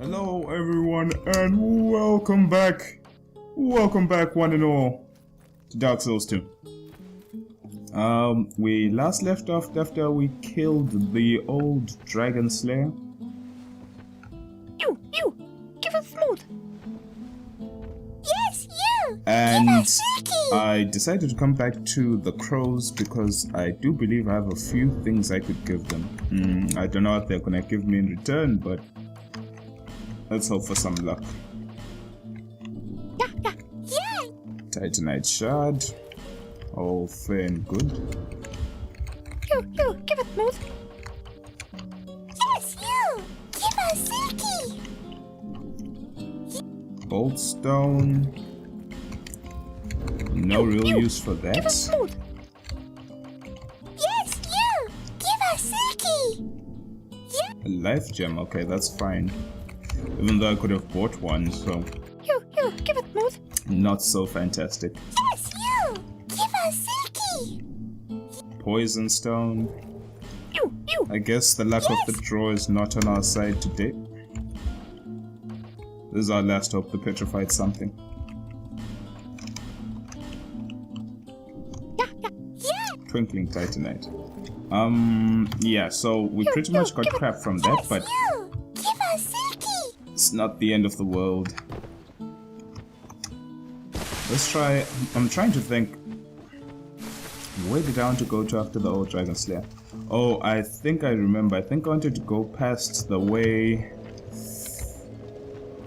Hello everyone and welcome back. Welcome back one and all to Dāku Souru Tsu. We last left off after we killed the old dragon slayer. You! Give us food! Yes, you! And give us Silky! I decided to come back to the crows because I do believe I have a few things I could give them. I don't know what they're gonna give me in return, but let's hope for some luck. Yeah! Titanite shard. All fair and good. You! Give us food! Yes, you! Give us Silky! Bolt stone. No real use for that. Give us food! Yes, you! Give us Silky! Yeah! A life gem, okay, that's fine. Even though I could have bought one, so You! Give us food! not so fantastic. Yes, you! Give us Silky! Poison stone. You! I guess the luck of the draw is not on our side today. This is our last hope to petrify something. Yeah! Twinkling titanite. Yeah, so we pretty much got crap from that, Yes, but you! Give us Silky! it's not the end of the world. Let's try. I'm trying to think. Where did I want to go to after the old dragon slayer? Oh, I think I remember. I think I wanted to go past the way.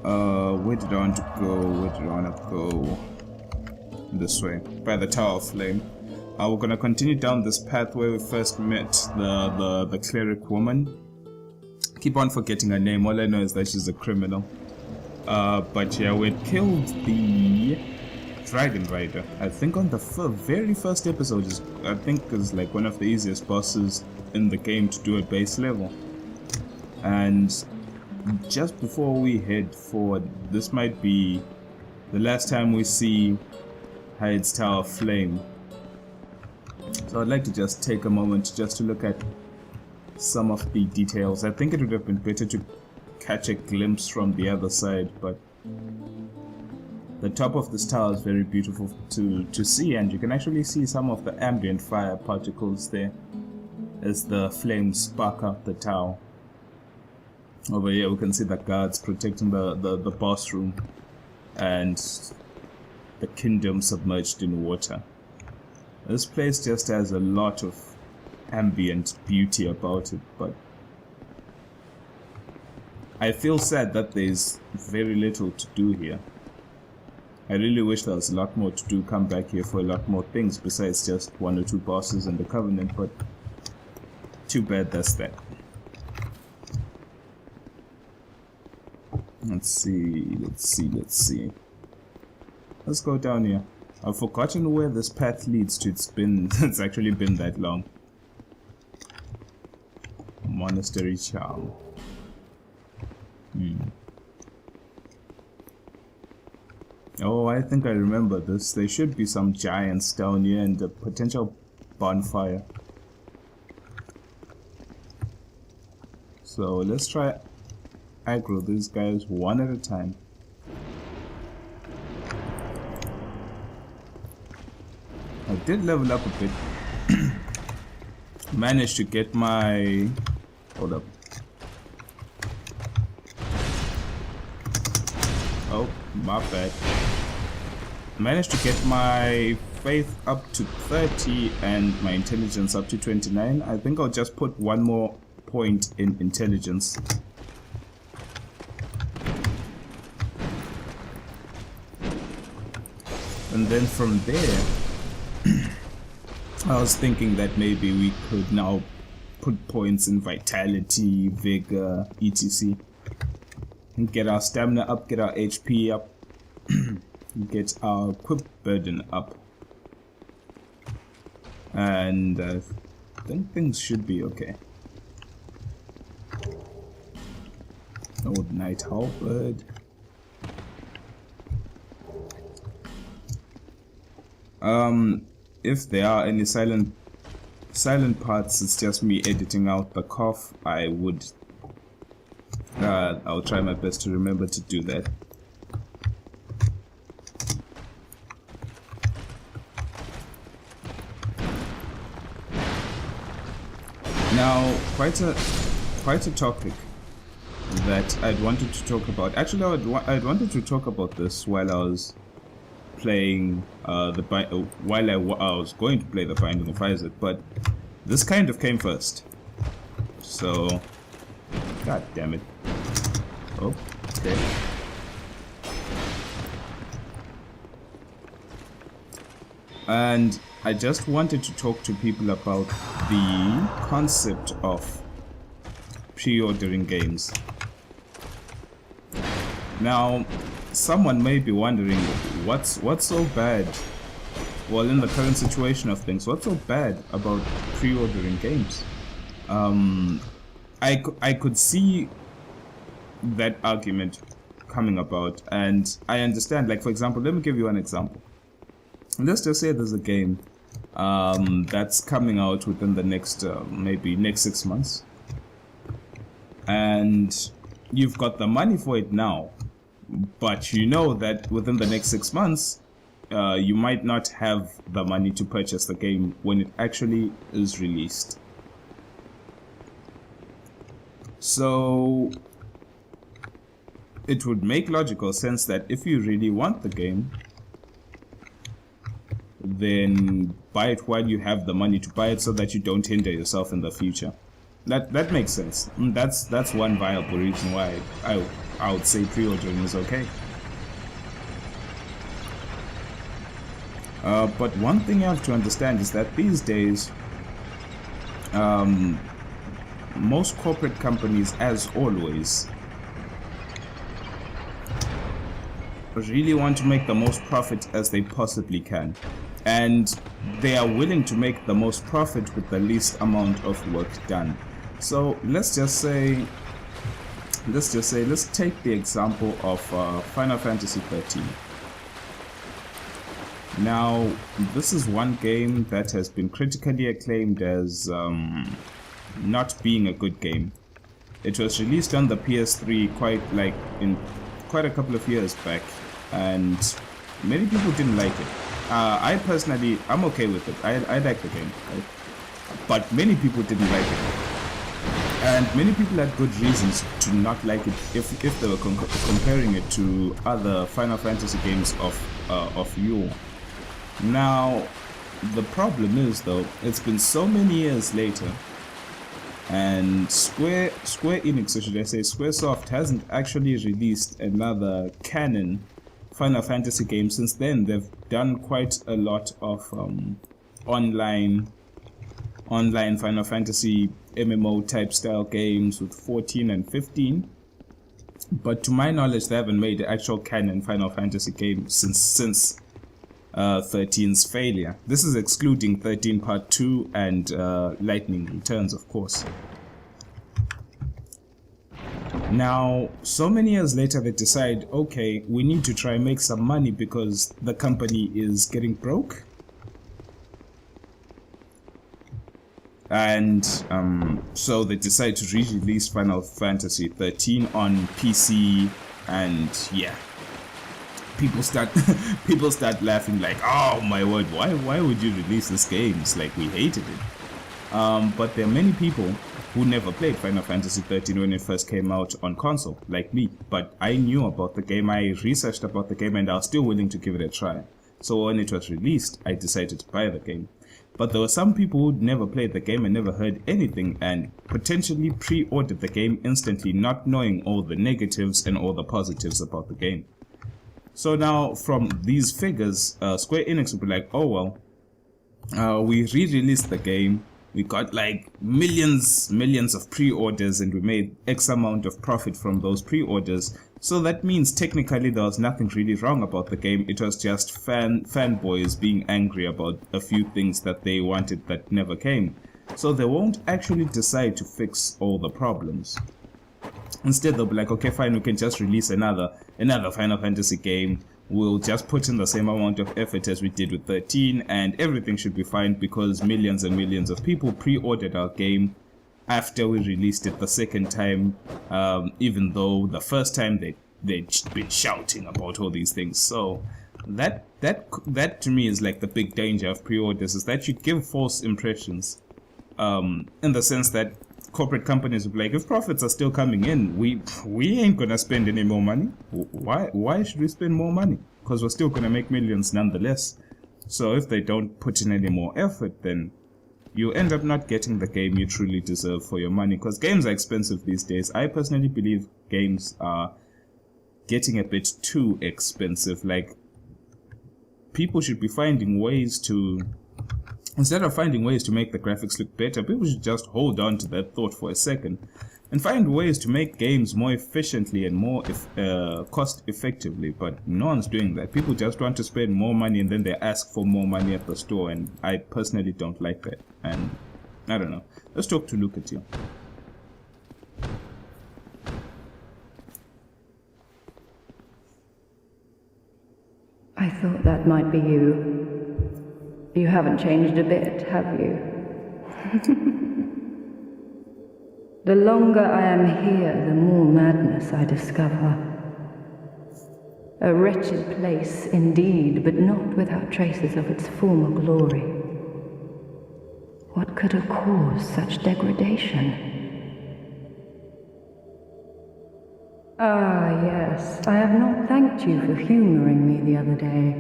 Where did I want to go? This way, by the Tower of Flame. We're gonna continue down this path where we first met the cleric woman. Keep on forgetting her name. All I know is that she's a criminal. But yeah, we killed the Dragon Rider. I think on the very first episode, I think is like one of the easiest bosses in the game to do at base level. And just before we head forward, this might be the last time we see Hyde's Tower of Flame. So I'd like to just take a moment just to look at some of the details. I think it would have been better to catch a glimpse from the other side, but the top of this tower is very beautiful to see, and you can actually see some of the ambient fire particles there as the flames spark up the tower. Over here we can see the guards protecting the boss room and the kingdom submerged in water. This place just has a lot of ambient beauty about it, but I feel sad that there's very little to do here. I really wish there was a lot more to do, come back here for a lot more things besides just one or two bosses in the Covenant, but too bad that's that. Let's see. Let's go down here. I've forgotten where this path leads to. It's actually been that long. Monastery charm. Oh, I think I remember this. There should be some giants down here and a potential bonfire. So let's try aggro these guys one at a time. I did level up a bit. Managed to get my... Hold up. Oh, my bad. Managed to get my faith up to 30 and my intelligence up to 29. I think I'll just put one more point in intelligence. And then from there, I was thinking that maybe we could now put points in vitality, vigor, etc. And get our stamina up, get our HP up, get our equip burden up. And I think things should be okay. Old Night Halberd. If there are any silent parts, it's just me editing out the cough. I would I'll try my best to remember to do that. Now, quite a topic that I'd wanted to talk about. Actually, I'd wanted to talk about this while I was playing while I was going to play The Binding of Isaac, but this kind of came first. So, god damn it. Oh, okay. And I just wanted to talk to people about the concept of pre-ordering games. Now, someone may be wondering, what's so bad? Well, in the current situation of things, what's so bad about pre-ordering games? I could see that argument coming about, and I understand. Like, for example, let me give you an example. Let's just say there's a game that's coming out within the next maybe next 6 months, and you've got the money for it now, but you know that within the next 6 months you might not have the money to purchase the game when it actually is released. So it would make logical sense that if you really want the game, then buy it while you have the money to buy it, so that you don't hinder yourself in the future. That makes sense. That's one viable reason why I would say pre-ordering is okay. But one thing you have to understand is that these days, most corporate companies, as always, really want to make the most profit as they possibly can, and they are willing to make the most profit with the least amount of work done. So let's take the example of Final Fantasy 13. Now, this is one game that has been critically acclaimed as not being a good game. It was released on the PS3 quite a couple of years back, and many people didn't like it. I personally, I'm okay with it. I like the game, right? But many people didn't like it, and many people had good reasons to not like it if they were comparing it to other Final Fantasy games of yore. Now, the problem is, though, it's been so many years later, and Square Enix, or should I say Squaresoft, hasn't actually released another canon Final Fantasy game since then. They've done quite a lot of online Final Fantasy MMO type style games with 14 and 15, but to my knowledge they haven't made the actual canon Final Fantasy game since 13's failure. This is excluding 13 Part 2 and Lightning Returns, of course. Now, so many years later, they decide, okay, we need to try and make some money because the company is getting broke. And so they decide to re-release Final Fantasy 13 on PC, and yeah, people start laughing like, oh my word, why would you release this game? It's like, we hated it. But there are many people who never played Final Fantasy 13 when it first came out on console, like me. But I knew about the game, I researched about the game, and I was still willing to give it a try. So when it was released, I decided to buy the game. But there were some people who'd never played the game and never heard anything, and potentially pre-ordered the game instantly, not knowing all the negatives and all the positives about the game. So now, from these figures, Square Enix would be like, oh well, we re-released the game, we got like millions of pre-orders, and we made X amount of profit from those pre-orders. So that means technically there was nothing really wrong about the game. It was just fanboys being angry about a few things that they wanted that never came. So they won't actually decide to fix all the problems. Instead, they'll be like, okay, fine, we can just release another Final Fantasy game. We'll just put in the same amount of effort as we did with 13, and everything should be fine because millions and millions of people pre-ordered our game. after we released it the second time, even though the first time they'd been shouting about all these things. So that to me is like the big danger of pre-orders, is that you give false impressions, in the sense that corporate companies will be like, if profits are still coming in, we ain't gonna spend any more money. Why should we spend more money? Because we're still gonna make millions nonetheless. So if they don't put in any more effort, then you end up not getting the game you truly deserve for your money, because games are expensive these days. I personally believe games are getting a bit too expensive. Like, people should be finding ways to, instead of finding ways to make the graphics look better, people should just hold on to that thought for a second and find ways to make games more efficiently and more cost effectively. But no one's doing that. People just want to spend more money and then they ask for more money at the store, and I personally don't like that. And I don't know. Let's talk to Lucatil. I thought that might be you. You haven't changed a bit, have you? The longer I am here, the more madness I discover. A wretched place indeed, but not without traces of its former glory. What could have caused such degradation? Ah, yes, I have not thanked you for humoring me the other day.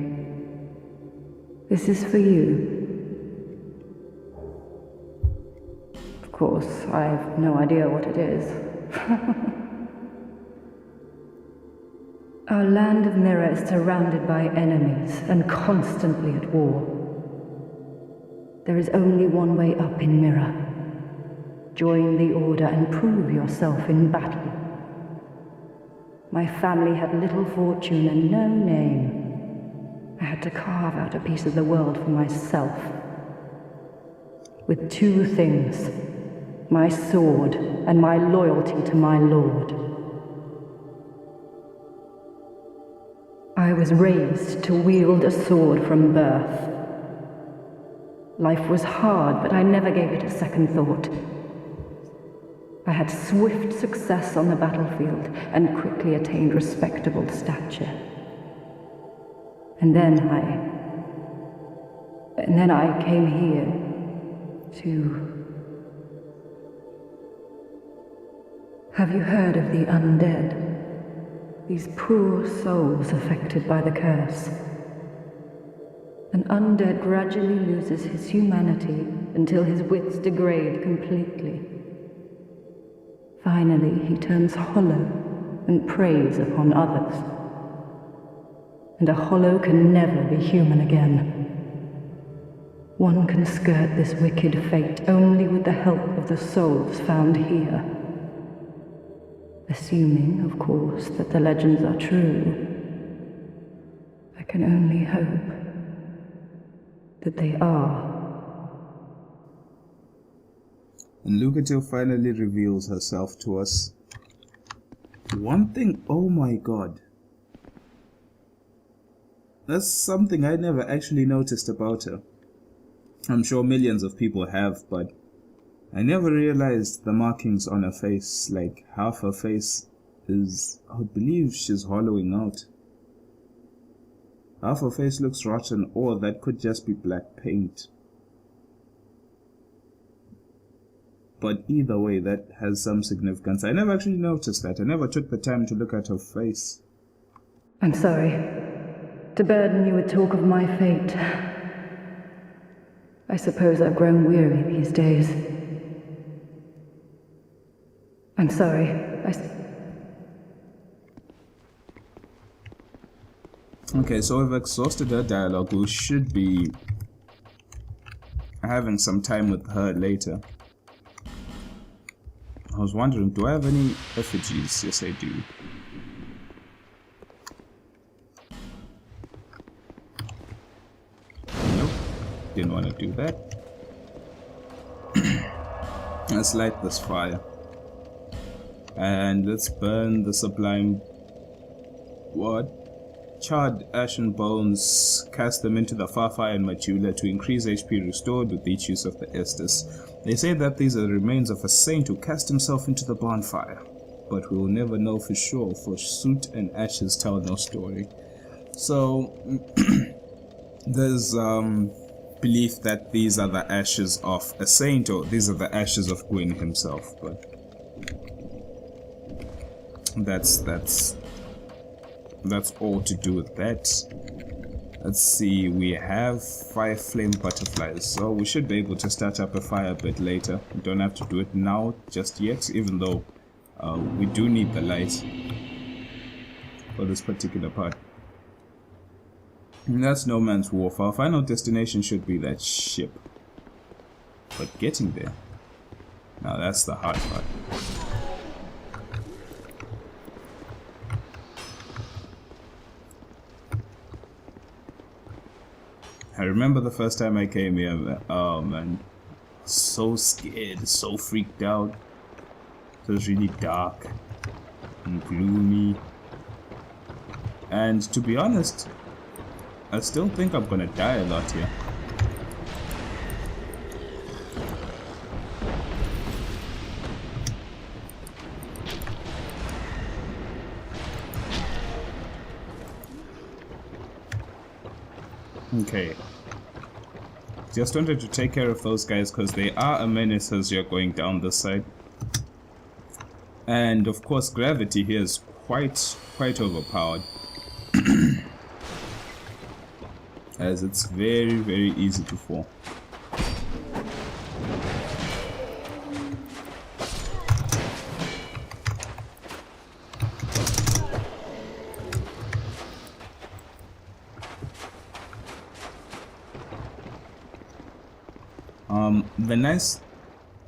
This is for you. Of course, I have no idea what it is. Our land of Mirror is surrounded by enemies and constantly at war. There is only one way up in Mirror. Join the Order and prove yourself in battle. My family had little fortune and no name. I had to carve out a piece of the world for myself. With two things: my sword and my loyalty to my lord. I was raised to wield a sword from birth. Life was hard, but I never gave it a second thought. I had swift success on the battlefield and quickly attained respectable stature. And then I came here to... Have you heard of the undead? These poor souls affected by the curse. An undead gradually loses his humanity until his wits degrade completely. Finally, he turns hollow and preys upon others. And a hollow can never be human again. One can skirt this wicked fate only with the help of the souls found here. Assuming, of course, that the legends are true. I can only hope that they are. And Lucatil finally reveals herself to us. One thing, oh my god. That's something I never actually noticed about her. I'm sure millions of people have, but I never realized the markings on her face. Like, half her face is, I would believe she's hollowing out. Half her face looks rotten, or that could just be black paint. But either way, that has some significance. I never actually noticed that. I never took the time to look at her face. I'm sorry to burden you with talk of my fate. I suppose I've grown weary these days. I'm sorry. Okay, so we've exhausted her dialogue. We should be having some time with her later. I was wondering, do I have any effigies? Yes, I do. Nope, didn't want to do that. Let's light this fire. And let's burn the sublime... What? charred ashen bones, cast them into the Fafa and Majula to increase HP restored with each use of the Estus. They say that these are the remains of a saint who cast himself into the bonfire, but we will never know for sure, for soot and ashes tell no story. So there's belief that these are the ashes of a saint, or these are the ashes of Gwyn himself, but that's all to do with that. Let's see, we have 5 flame butterflies, so we should be able to start up a fire a bit later. We don't have to do it now just yet, even though we do need the light for this particular part. And that's No Man's Wharf. Our final destination should be that ship, but getting there, now that's the hard part. I remember the first time I came here, oh man, so scared, so freaked out. It was really dark and gloomy, and to be honest, I still think I'm gonna die a lot here. Okay. Just wanted to take care of those guys because they are a menace as you're going down this side. And of course gravity here is quite overpowered. As it's very easy to fall.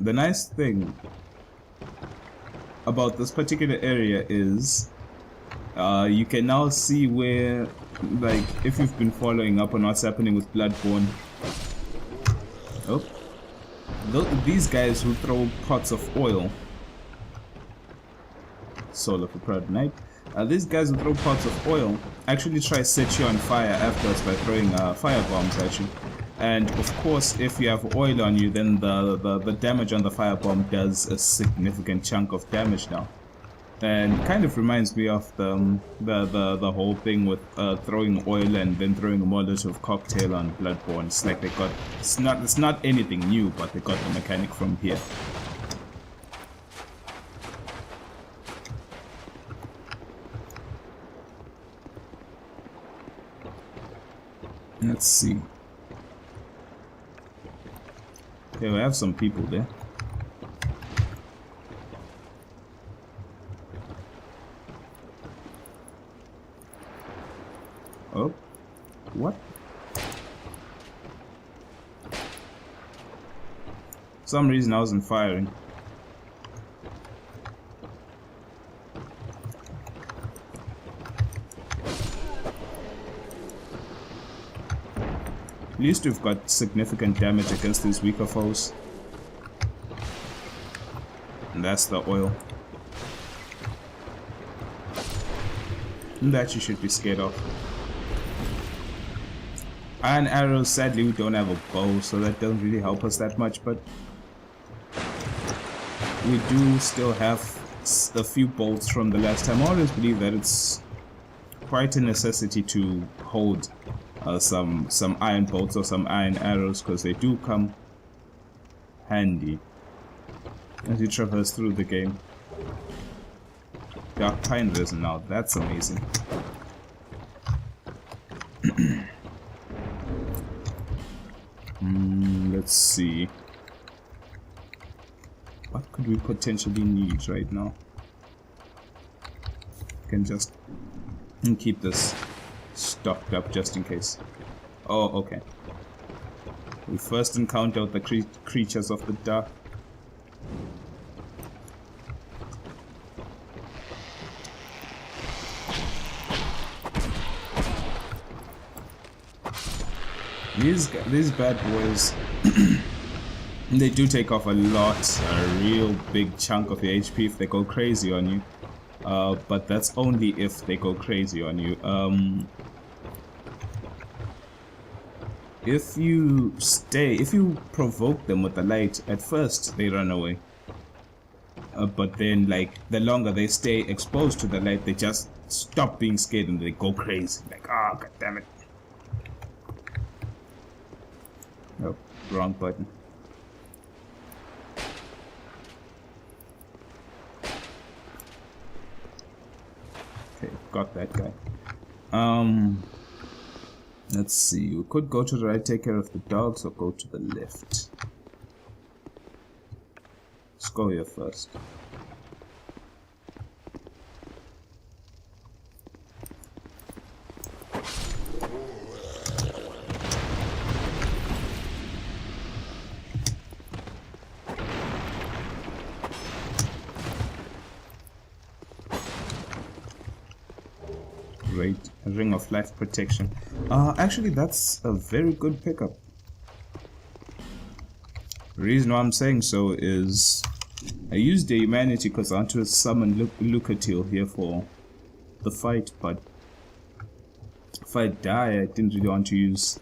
The nice thing about this particular area is you can now see where, like, if you've been following up on what's happening with Bloodborne. Oh, these guys who throw pots of oil. Soul of a Proud Knight. These guys who throw pots of oil actually try to set you on fire afterwards by throwing fire bombs at you. And of course, if you have oil on you, then the damage on the firebomb does a significant chunk of damage now. And kind of reminds me of the whole thing with throwing oil and then throwing a Molotov cocktail on Bloodborne. It's like they got, it's not anything new, but they got the mechanic from here. Let's see. Okay, we have some people there. Oh, what? For some reason I wasn't firing. At least we've got significant damage against these weaker foes. And that's the oil. And that you should be scared of. Iron arrows, sadly we don't have a bow, so that doesn't really help us that much, but we do still have a few bolts from the last time. I always believe that it's quite a necessity to hold some iron bolts or some iron arrows, because they do come handy as you traverse through the game. Dark pine resin now, that's amazing. Let's see. What could we potentially need right now? Can just keep this stocked up just in case. Oh, okay. We first encountered the creatures of the dark. These bad boys, they do take off a real big chunk of your HP if they go crazy on you. but that's only if they go crazy on you. If you provoke them with the light, at first they run away. But then, like, the longer they stay exposed to the light, they just stop being scared and they go crazy. Like, ah, god damn it. Oh, wrong button. Okay, got that guy. Let's see. We could go to the right, take care of the dogs, or go to the left. Let's go here first. Great. A ring of life protection. Actually, that's a very good pickup. The reason why I'm saying so is I used the humanity because I want to summon Lucatil here for the fight, but if I die, I didn't really want to use...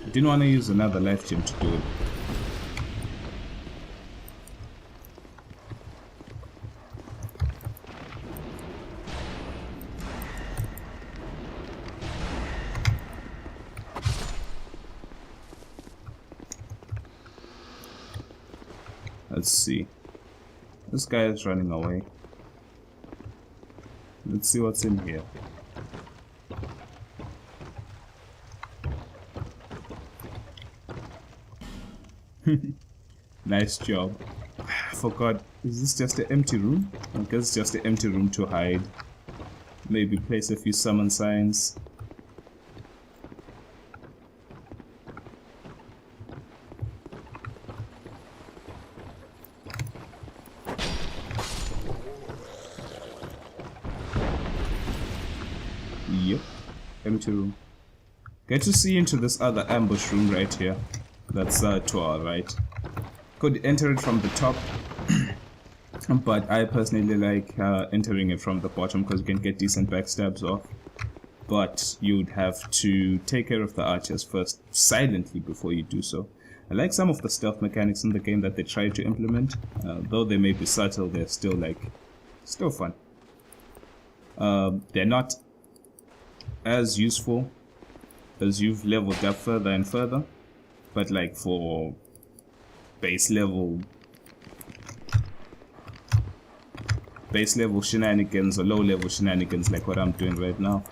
I didn't want to use another life gem to do it. Let's see. This guy is running away. Let's see what's in here. Nice job. I forgot. Is this just an empty room? I guess it's just an empty room to hide. Maybe place a few summon signs. Yep, empty room. Get to see into this other ambush room right here. That's to our right. Could enter it from the top, but I personally like entering it from the bottom because you can get decent backstabs off. But you'd have to take care of the archers first, silently, before you do so. I like some of the stealth mechanics in the game that they try to implement. Though they may be subtle, they're still fun. They're not as useful as you've leveled up further and further, but like for base level shenanigans or low level shenanigans like what I'm doing right now.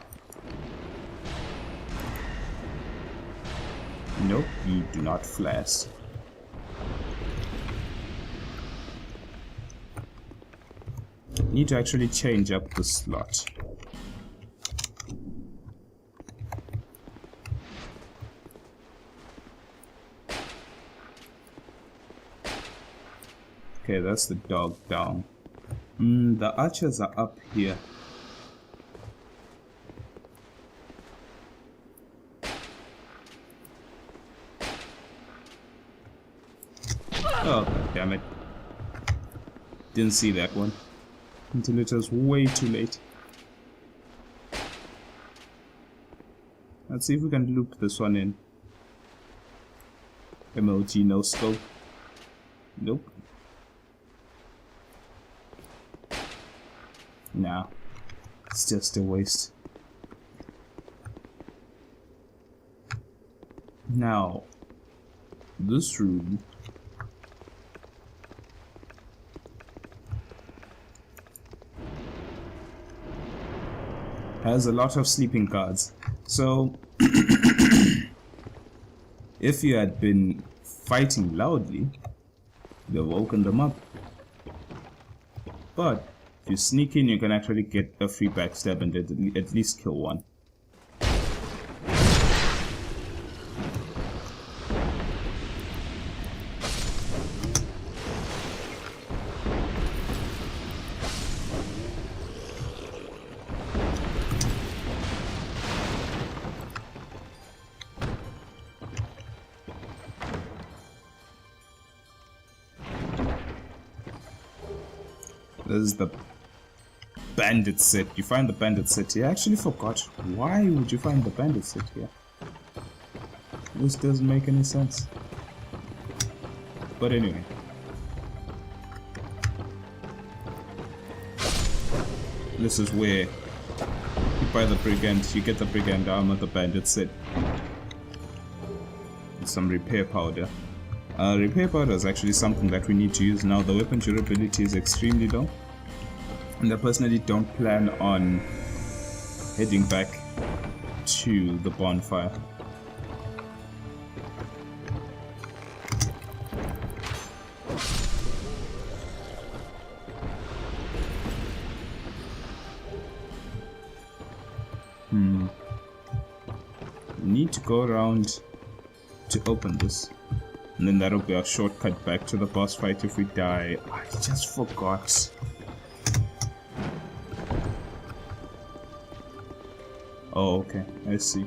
Nope, you do not flash. Need to actually change up the slot. Okay, that's the dog down. The archers are up here. Oh, god damn it. Didn't see that one until it was way too late. Let's see if we can loop this one in. MLG no scope. Nope. Nah, it's just a waste. Now, this room has a lot of sleeping guards. So, if you had been fighting loudly, you'd have woken them up. But if you sneak in, you can actually get a free backstab and at least kill one. This is the bandit set. You find the bandit set here. I actually forgot. Why would you find the bandit set here? This doesn't make any sense. But anyway. This is where you buy the brigand, you get the brigand armor, the bandit set. And some repair powder. Repair powder is actually something that we need to use now. The weapon durability is extremely low. And I personally don't plan on heading back to the bonfire. Need to go around to open this. And then that'll be our shortcut back to the boss fight if we die. I just forgot. Oh, okay. I see.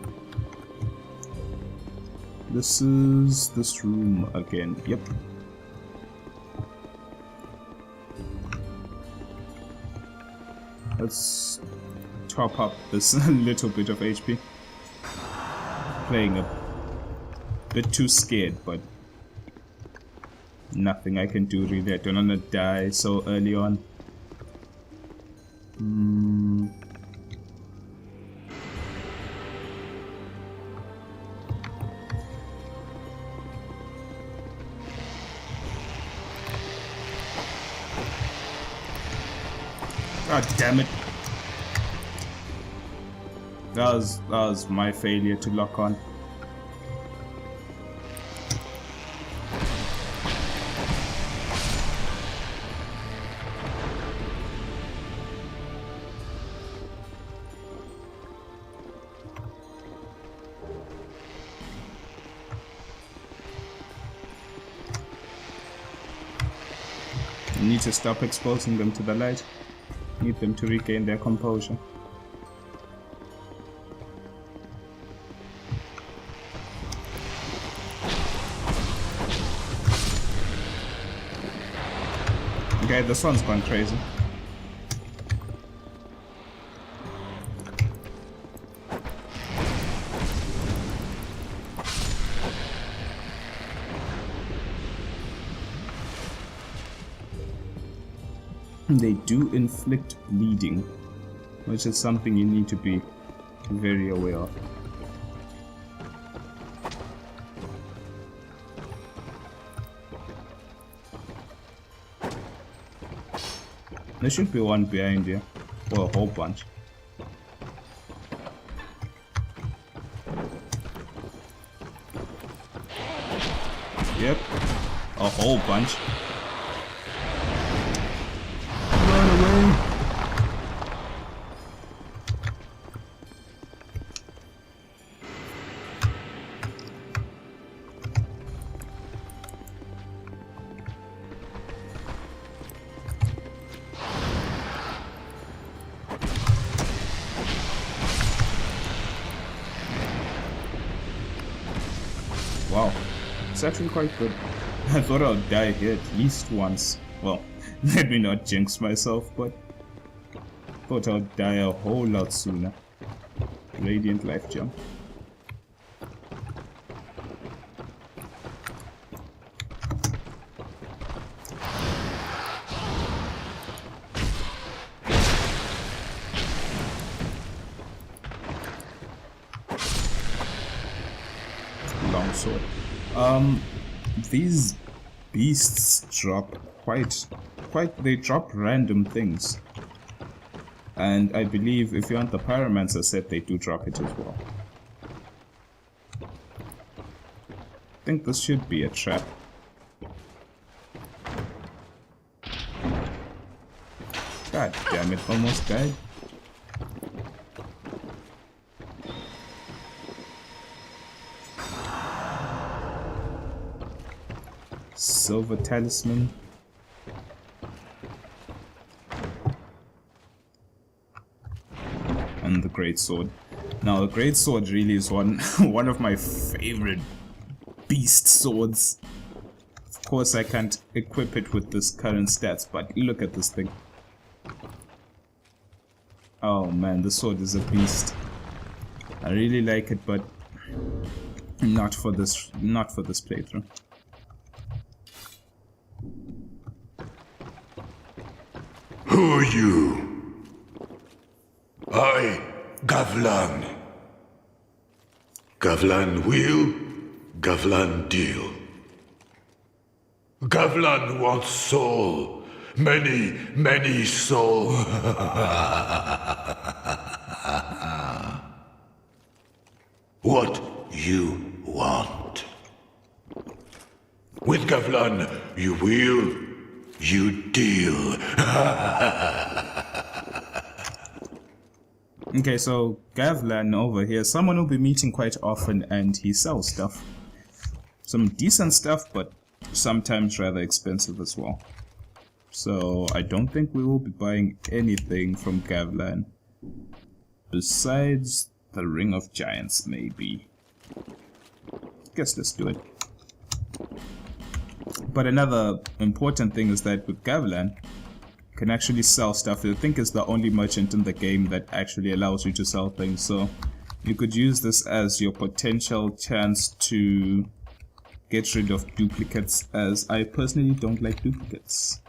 This is this room again. Yep. Let's top up this little bit of HP. Playing a bit too scared, but nothing I can do really. I don't want to die so early on. God damn it. That was my failure to lock on. You need to stop exposing them to the light. Need them to regain their composure. Okay, this one's gone crazy. They do inflict bleeding, which is something you need to be very aware of. There should be one behind you, or a whole bunch. Yep, a whole bunch. Run away! Wow, it's actually quite good. I thought I'd die here at least once. Well, let me not jinx myself, but thought I'd die a whole lot sooner. Radiant life jump. Longsword. These beasts drop they drop random things. And I believe if you want the Pyromancer set, they do drop it as well. I think this should be a trap. God damn it, almost died. Silver talisman. And the great sword. Now the great sword really is one of my favorite beast swords. Of course I can't equip it with this current stats, but look at this thing. Oh man, the sword is a beast. I really like it, but not for this playthrough. Who are you? I, Gavlan. Gavlan wheel, Gavlan deal. Gavlan wants soul. Many, many soul. What you want. With Gavlan, you wheel, you deal. Okay, so Gavlan over here, someone we'll be meeting quite often, and he sells stuff. Some decent stuff, but sometimes rather expensive as well. So I don't think we will be buying anything from Gavlan. Besides the Ring of Giants, maybe. Guess let's do it. But another important thing is that with Gavlan, you can actually sell stuff. I think it's the only merchant in the game that actually allows you to sell things. So you could use this as your potential chance to get rid of duplicates, as I personally don't like duplicates.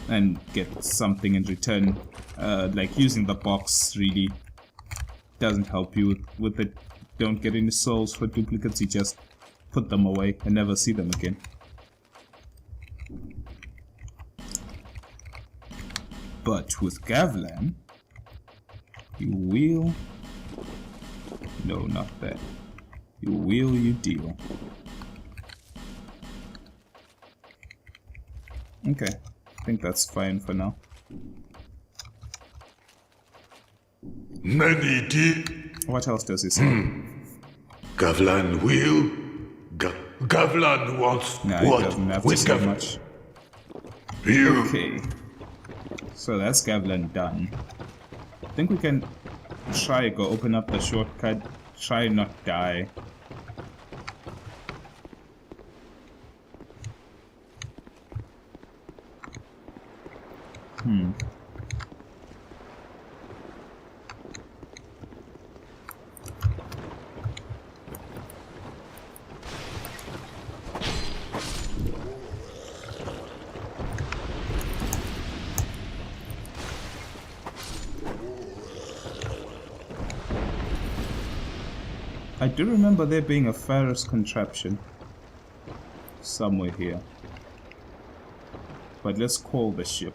And get something in return. Like using the box really doesn't help you with it. Don't get any souls for duplicates, you just put them away and never see them again. But with Gavlan, you wheel. No, not that. You wheel, you deal. Okay, I think that's fine for now. Many deal. What else does he say? Gavlan wheel, Gavlan wants Nah, he what? doesn't have to With say Gavlan. much. You. Okay. So that's Gavlan done. I think we can try go open up the shortcut. Try not die. I do remember there being a Pharaoh's contraption somewhere here. But let's call the ship.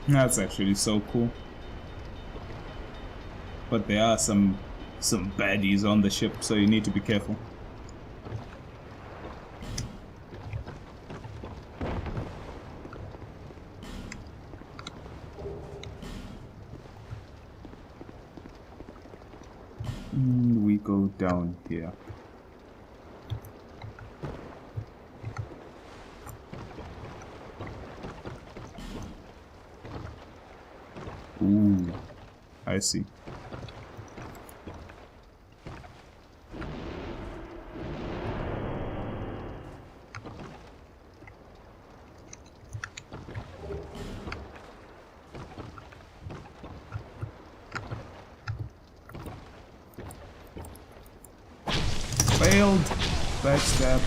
That's actually so cool. But there are some baddies on the ship, so you need to be careful. We go down here. Ooh, I see. Failed. Backstab.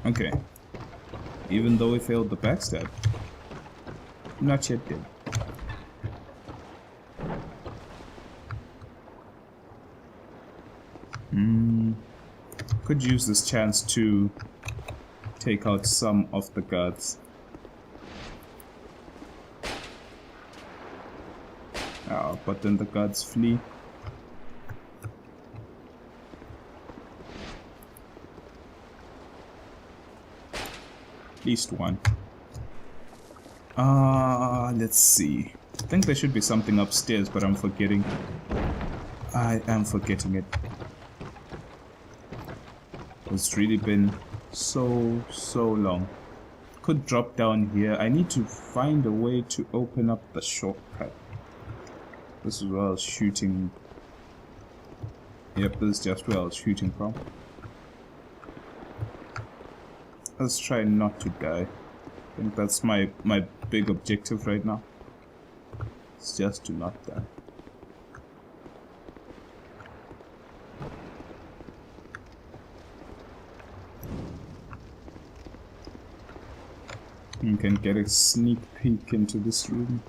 Okay. Even though we failed the backstab. Not yet dead. Could use this chance to take out some of the guards. But then the guards flee. At least one. Let's see. I think there should be something upstairs, but I'm forgetting. I am forgetting it. It's really been so long. Could drop down here. I need to find a way to open up the shortcut. This is where I was shooting. Yep, this is just where I was shooting from. Let's try not to die. I think that's my big objective right now. It's just to not die. You can get a sneak peek into this room.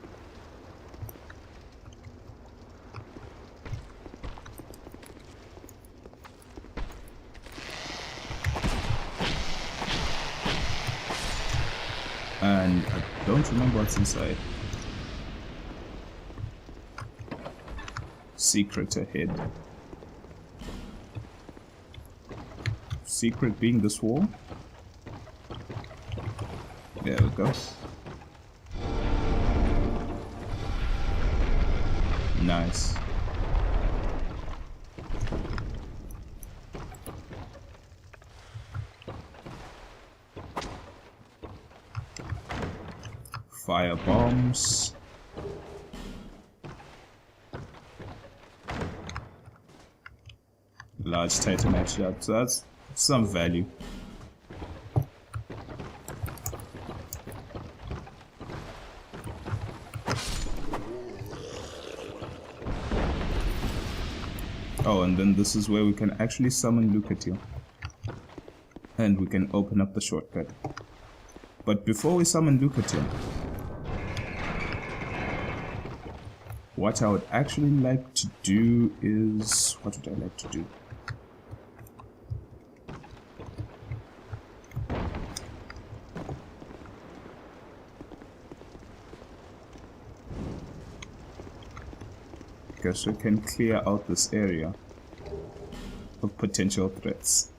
And I don't remember what's inside. Secret ahead. Secret being this wall? There we go. Nice. Fire bombs. Large titanite shard, so that's some value. Oh, and then this is where we can actually summon Lucatiel. And we can open up the shortcut. But before we summon Lucatiel, what I would actually like to do is... What would I like to do? Guess we can clear out this area of potential threats.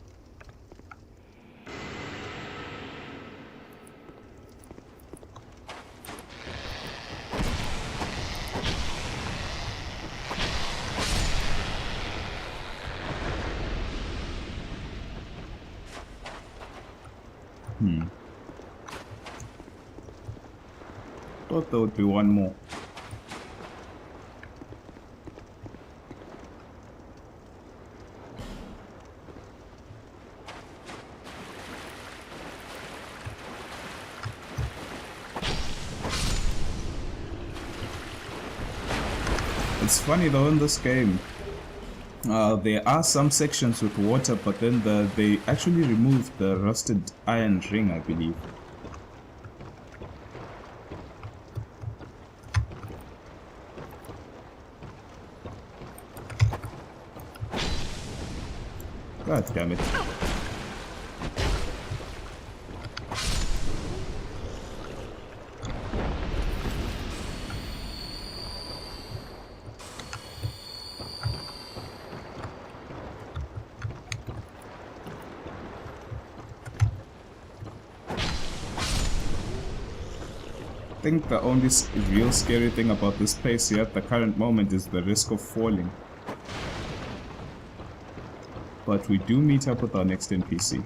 Thought there would be one more. It's funny though, in this game, there are some sections with water, but then they actually removed the rusted iron ring, I believe. God damn it. I think the only real scary thing about this place here at the current moment is the risk of falling. But we do meet up with our next NPC.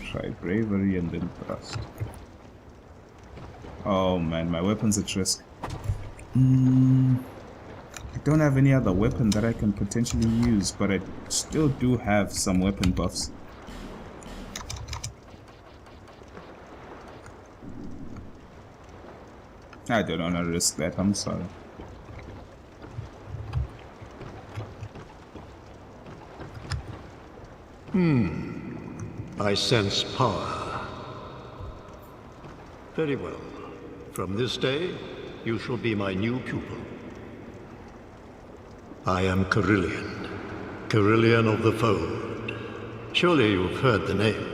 Try bravery and then thrust. Oh man, my weapon's at risk. I don't have any other weapon that I can potentially use, but I still do have some weapon buffs. I don't want to risk that, I'm sorry. I sense power. Very well. From this day, you shall be my new pupil. I am Carillion, Carillion of the Fold. Surely you've heard the name.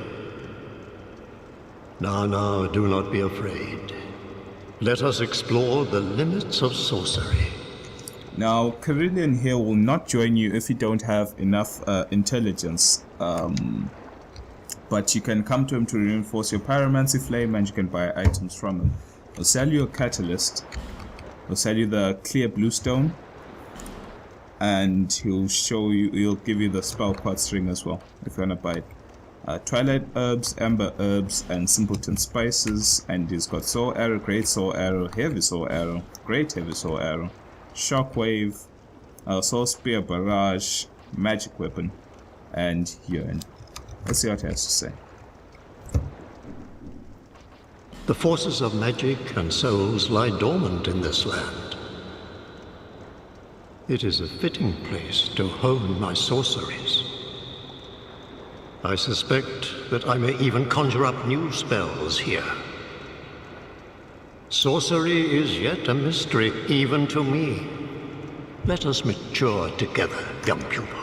Now, do not be afraid. Let us explore the limits of sorcery. Now, Carillion here will not join you if you don't have enough intelligence. But you can come to him to reinforce your pyromancy flame, and you can buy items from him. He'll sell you a catalyst. He'll sell you the clear bluestone. And he'll give you the spell pot string as well, if you want to buy it. Twilight herbs, amber herbs, and simpleton spices. And he's got soul arrow, great soul arrow, heavy soul arrow, great heavy soul arrow, shockwave, soul spear, barrage, magic weapon, and urine. Let's see what he has to say. The forces of magic and souls lie dormant in this land. It is a fitting place to hone my sorceries. I suspect that I may even conjure up new spells here. Sorcery is yet a mystery, even to me. Let us mature together, young pupil.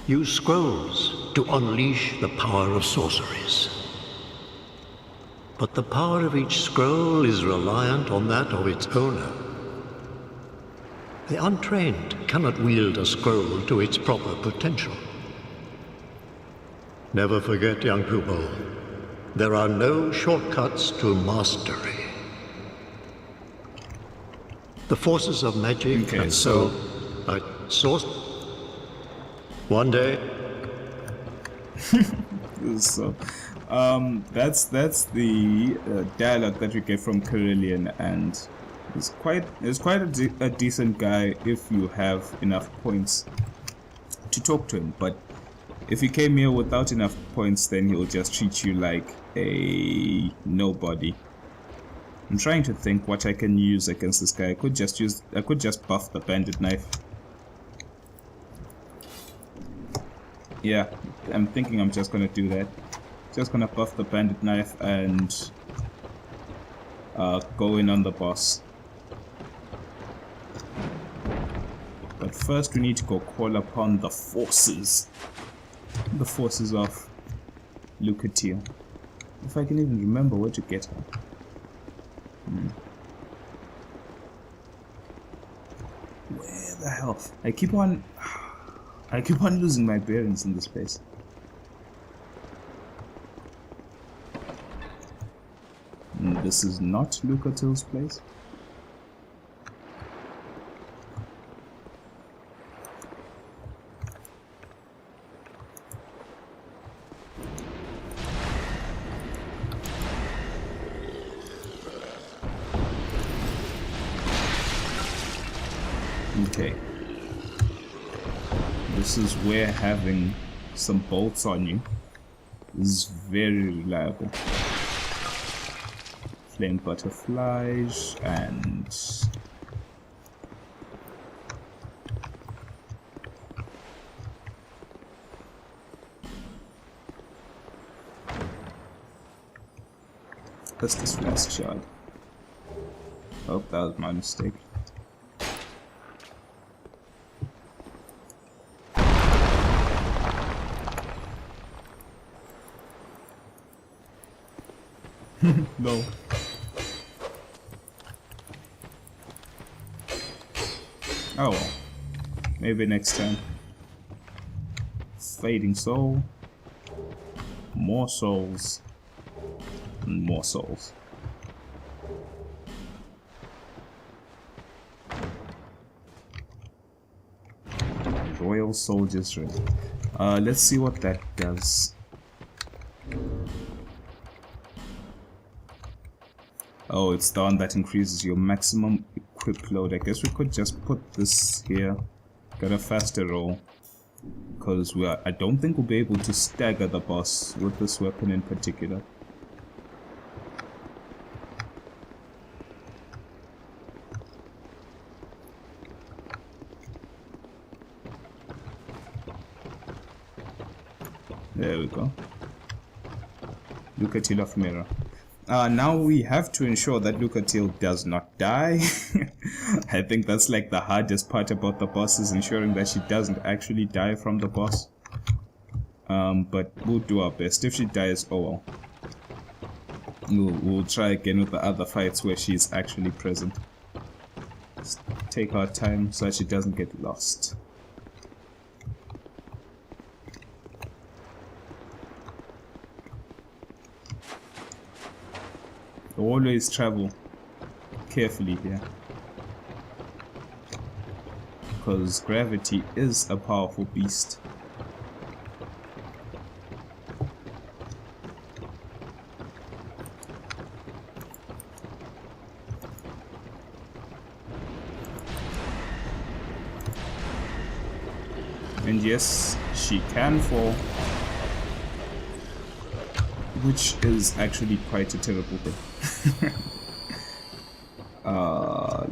Use scrolls to unleash the power of sorceries. But the power of each scroll is reliant on that of its owner. The untrained cannot wield a scroll to its proper potential. Never forget, young pupil, there are no shortcuts to mastery. The forces of magic and soul are source. One day. So, that's the dialogue that we get from Carillion, and he's quite a decent guy if you have enough points to talk to him. But if you came here without enough points, then he'll just treat you like a nobody. I'm trying to think what I can use against this guy. I could just buff the bandit knife. Yeah, I'm thinking I'm just gonna do that. Just gonna buff the bandit knife and go in on the boss. But first we need to go call upon the forces. The forces of Lucatiel. If I can even remember where to get her. Where the hell? I keep on losing my bearings in this place. This is not Lucatiel's place. Okay. This is where having some bolts on you is very reliable. Flame butterflies and what's this last shard? Oh, that was my mistake. No. Oh well. Maybe next time. Fading soul. More souls. And more souls. Royal Soldier's Ring. Let's see what that does. Oh, it's the one that increases your maximum equip load. I guess we could just put this here. Get a faster roll. Because I don't think we'll be able to stagger the boss with this weapon in particular. There we go. Lucatiel of Mirror. Now we have to ensure that Lucatiel does not die. I think that's like the hardest part about the boss, is ensuring that she doesn't actually die from the boss. But we'll do our best. If she dies, oh well. We'll try again with the other fights where she's actually present. Just take our time so that she doesn't get lost. Always travel carefully here, because gravity is a powerful beast. And yes, she can fall, which is actually quite a terrible thing.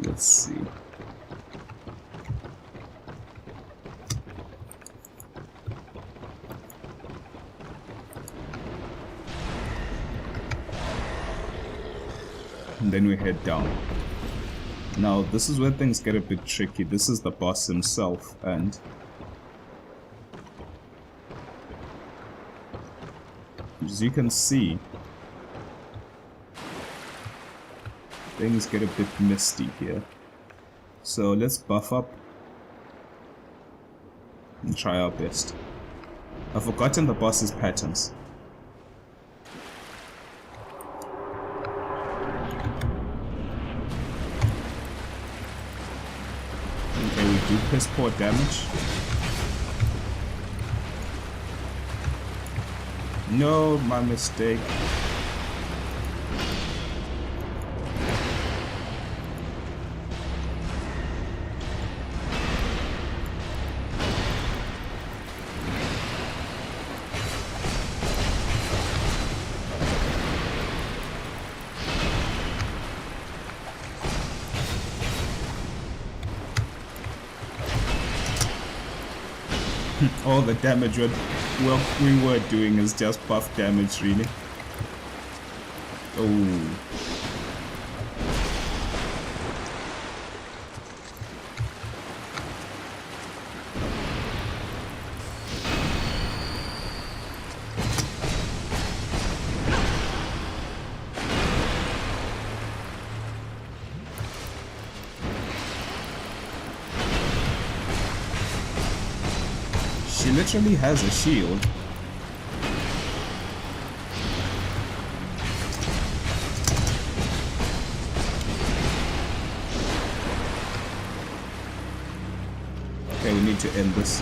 Let's see. And then we head down. Now, this is where things get a bit tricky. This is the boss himself, and as you can see, things get a bit misty here. So let's buff up and try our best. I've forgotten the boss's patterns. Okay, we do piss poor damage. No, my mistake. All the damage we were doing is just buff damage, really. Oh. She literally has a shield. Okay, we need to end this.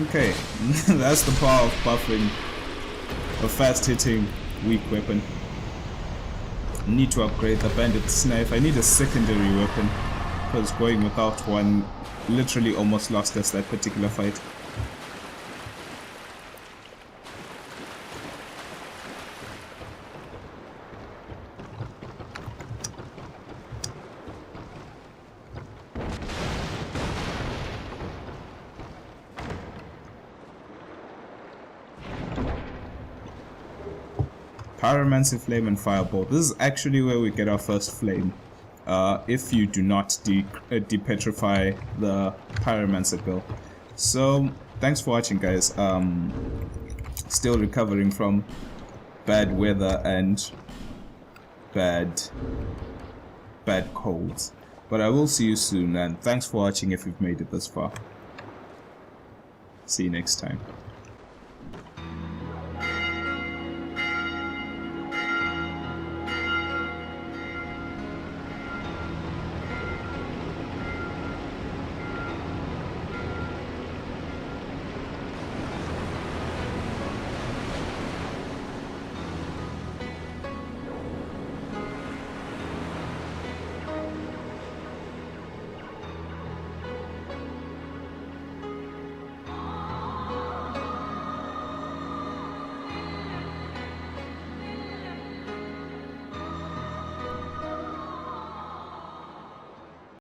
Okay, that's the power of buffing a fast-hitting, weak weapon. Need to upgrade the bandit's knife. I need a secondary weapon, because going without one literally almost lost us that particular fight. Pyromancy, Flame, and Fireball. This is actually where we get our first flame. If you do not depetrify the Pyromancer bill. So, thanks for watching, guys. Still recovering from bad weather and bad colds. But I will see you soon, and thanks for watching if you've made it this far. See you next time.